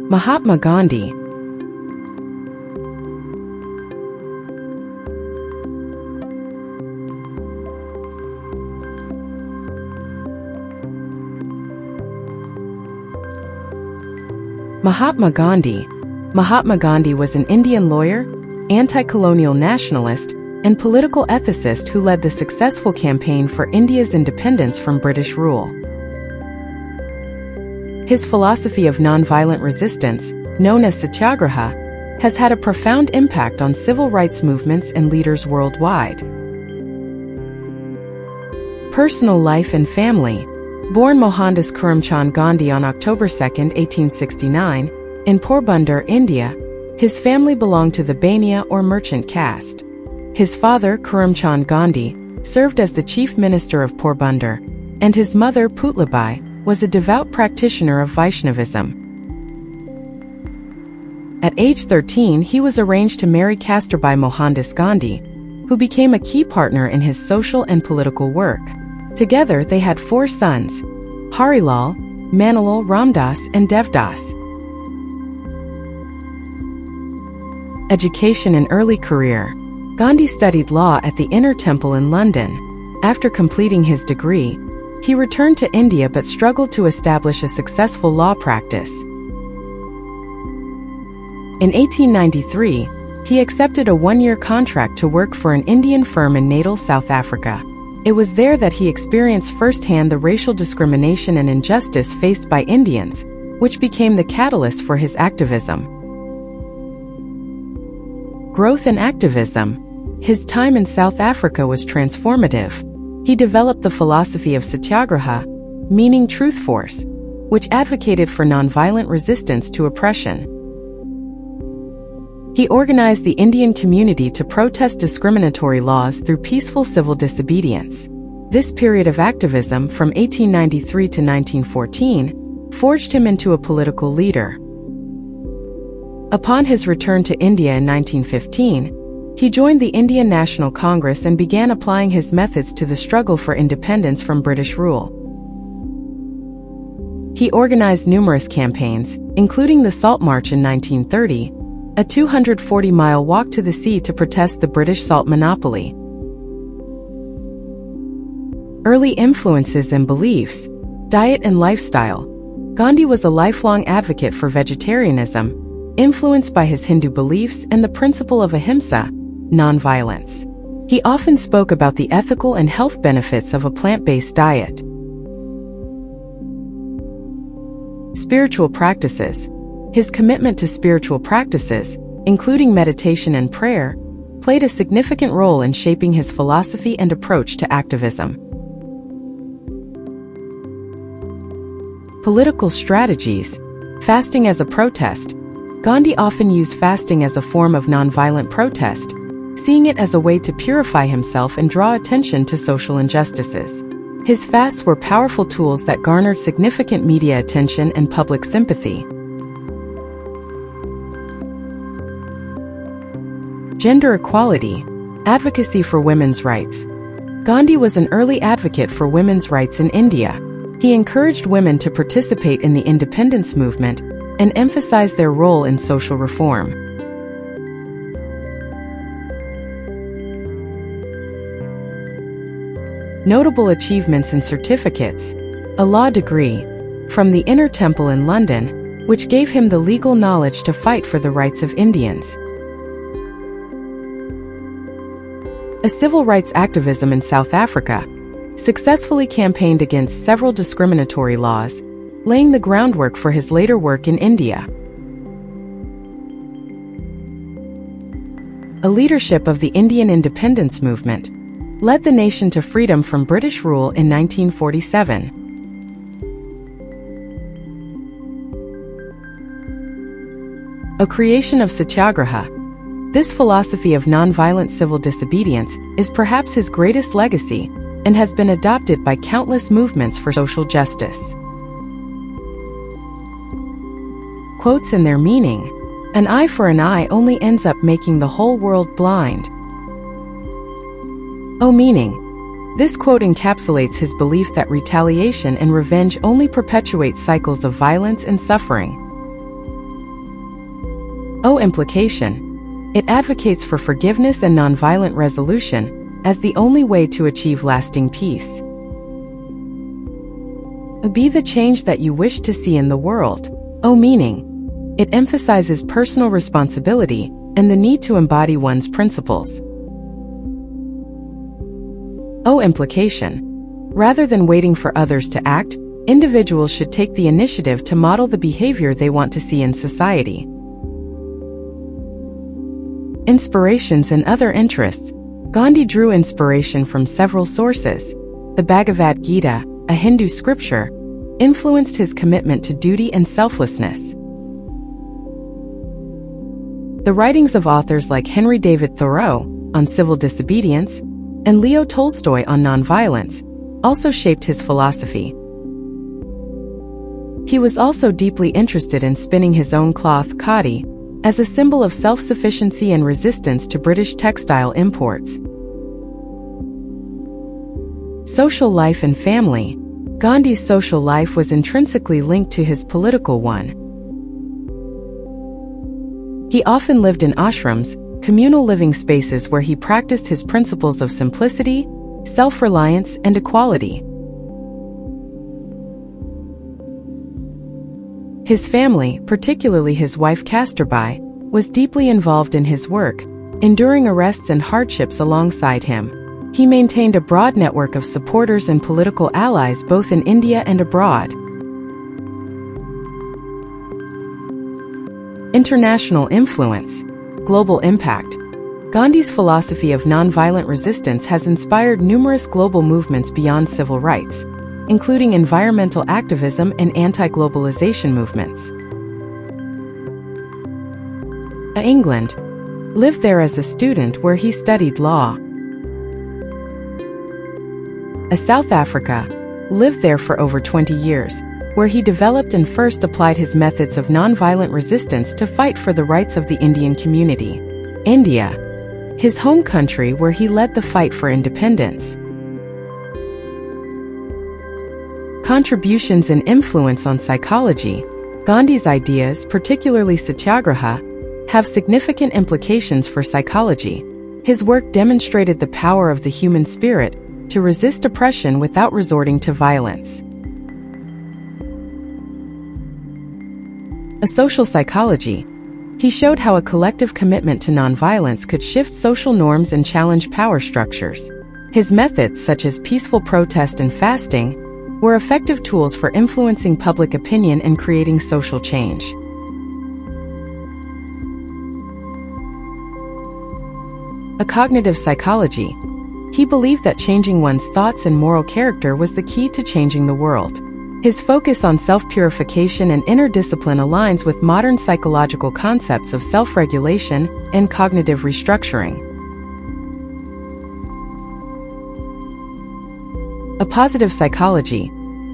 Mahatma Gandhi. Mahatma Gandhi. Mahatma Gandhi was an Indian lawyer, anti-colonial nationalist, and political ethicist who led the successful campaign for India's independence from British rule. His philosophy of nonviolent resistance, known as Satyagraha, has had a profound impact on civil rights movements and leaders worldwide. Personal life and family. Born Mohandas Karamchand Gandhi on October 2, 1869, in Porbandar, India, his family belonged to the Bania or merchant caste. His father, Karamchand Gandhi, served as the chief minister of Porbandar, and his mother, Putlabai, was a devout practitioner of Vaishnavism. At age 13, he was arranged to marry Kasturbai Mohandas Gandhi, who became a key partner in his social and political work. Together, they had 4 sons: Harilal, Manilal Ramdas, and Devdas. Education and early career. Gandhi studied law at the Inner Temple in London. After completing his degree, he returned to India but struggled to establish a successful law practice. In 1893, he accepted a 1-year contract to work for an Indian firm in Natal, South Africa. It was there that he experienced firsthand the racial discrimination and injustice faced by Indians, which became the catalyst for his activism. Growth and activism. His time in South Africa was transformative. He developed the philosophy of Satyagraha, meaning truth force, which advocated for nonviolent resistance to oppression. He organized the Indian community to protest discriminatory laws through peaceful civil disobedience. This period of activism, from 1893 to 1914, forged him into a political leader. Upon his return to India in 1915, he joined the Indian National Congress and began applying his methods to the struggle for independence from British rule. He organized numerous campaigns, including the Salt March in 1930, a 240-mile walk to the sea to protest the British salt monopoly. Early influences and beliefs. Diet and lifestyle. Gandhi was a lifelong advocate for vegetarianism, influenced by his Hindu beliefs and the principle of ahimsa, nonviolence. He often spoke about the ethical and health benefits of a plant-based diet. Spiritual practices. His commitment to spiritual practices, including meditation and prayer, played a significant role in shaping his philosophy and approach to activism. Political strategies. Fasting as a protest. Gandhi often used fasting as a form of nonviolent protest, seeing it as a way to purify himself and draw attention to social injustices. His fasts were powerful tools that garnered significant media attention and public sympathy. Gender equality. Advocacy for women's rights. Gandhi was an early advocate for women's rights in India. He encouraged women to participate in the independence movement and emphasized their role in social reform. Notable achievements and certificates. A law degree from the Inner Temple in London, which gave him the legal knowledge to fight for the rights of Indians. A civil rights activism in South Africa, successfully campaigned against several discriminatory laws, laying the groundwork for his later work in India. A leadership of the Indian independence movement, led the nation to freedom from British rule in 1947. A creation of Satyagraha. This philosophy of nonviolent civil disobedience is perhaps his greatest legacy and has been adopted by countless movements for social justice. Quotes and their meaning. An eye for an eye only ends up making the whole world blind. Oh, meaning. This quote encapsulates his belief that retaliation and revenge only perpetuate cycles of violence and suffering. O implication. It advocates for forgiveness and nonviolent resolution as the only way to achieve lasting peace. Be the change that you wish to see in the world. O meaning. It emphasizes personal responsibility and the need to embody one's principles. O implication. Rather than waiting for others to act, individuals should take the initiative to model the behavior they want to see in society. Inspirations and other interests. Gandhi drew inspiration from several sources. The Bhagavad Gita, a Hindu scripture, influenced his commitment to duty and selflessness. The writings of authors like Henry David Thoreau on civil disobedience and Leo Tolstoy on nonviolence also shaped his philosophy. He was also deeply interested in spinning his own cloth, khadi, as a symbol of self-sufficiency and resistance to British textile imports. Social life and family. Gandhi's social life was intrinsically linked to his political one. He often lived in ashrams, communal living spaces where he practiced his principles of simplicity, self-reliance, and equality. His family, particularly his wife Kasturbai, was deeply involved in his work, enduring arrests and hardships alongside him. He maintained a broad network of supporters and political allies both in India and abroad. International influence. Global impact. Gandhi's philosophy of nonviolent resistance has inspired numerous global movements beyond civil rights, including environmental activism and anti-globalization movements. England. Lived there as a student where he studied law. South Africa. Lived there for over 20 years, where he developed and first applied his methods of nonviolent resistance to fight for the rights of the Indian community. India. His home country where he led the fight for independence. Contributions and influence on psychology. Gandhi's ideas, particularly satyagraha, have significant implications for psychology. His work demonstrated the power of the human spirit to resist oppression without resorting to violence. Social psychology. He showed how a collective commitment to nonviolence could shift social norms and challenge power structures. His methods, such as peaceful protest and fasting, were effective tools for influencing public opinion and creating social change. Cognitive psychology. He believed that changing one's thoughts and moral character was the key to changing the world. His focus on self-purification and inner discipline aligns with modern psychological concepts of self-regulation and cognitive restructuring. Positive psychology.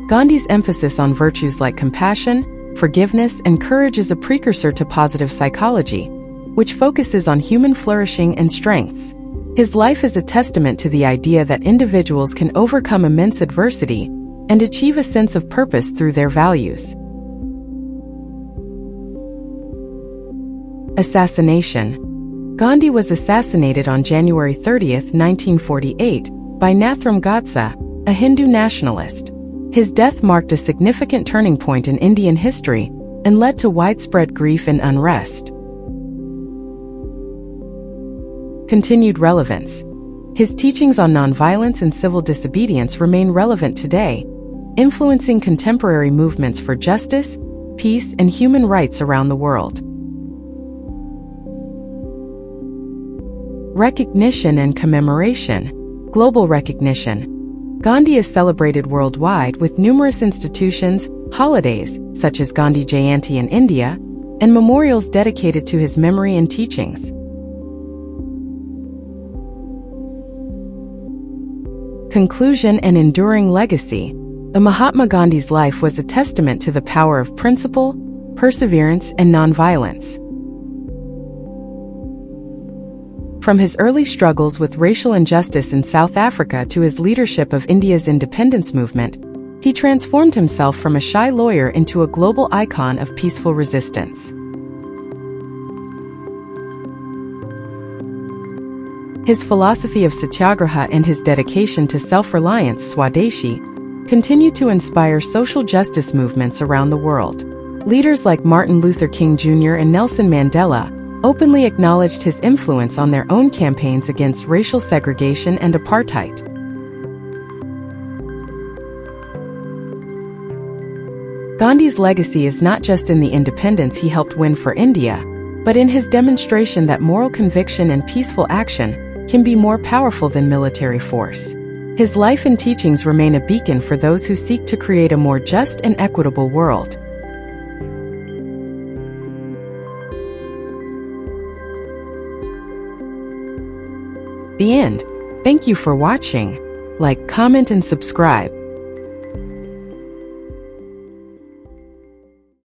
Gandhi's emphasis on virtues like compassion, forgiveness, and courage is a precursor to positive psychology, which focuses on human flourishing and strengths. His life is a testament to the idea that individuals can overcome immense adversity and achieve a sense of purpose through their values. Assassination. Gandhi was assassinated on January 30, 1948, by Nathuram Godse, a Hindu nationalist. His death marked a significant turning point in Indian history and led to widespread grief and unrest. Continued relevance. His teachings on nonviolence and civil disobedience remain relevant today, influencing contemporary movements for justice, peace, and human rights around the world. Recognition and commemoration. Global recognition. Gandhi is celebrated worldwide with numerous institutions, holidays, such as Gandhi Jayanti in India, and memorials dedicated to his memory and teachings. Conclusion and enduring legacy. Mahatma Gandhi's life was a testament to the power of principle, perseverance, and nonviolence. From his early struggles with racial injustice in South Africa to his leadership of India's independence movement, he transformed himself from a shy lawyer into a global icon of peaceful resistance. His philosophy of satyagraha and his dedication to self-reliance Swadeshi continue to inspire social justice movements around the world. Leaders like Martin Luther King Jr. and Nelson Mandela openly acknowledged his influence on their own campaigns against racial segregation and apartheid. Gandhi's legacy is not just in the independence he helped win for India, but in his demonstration that moral conviction and peaceful action can be more powerful than military force. His life and teachings remain a beacon for those who seek to create a more just and equitable world. The end. Thank you for watching. Like, comment, and subscribe.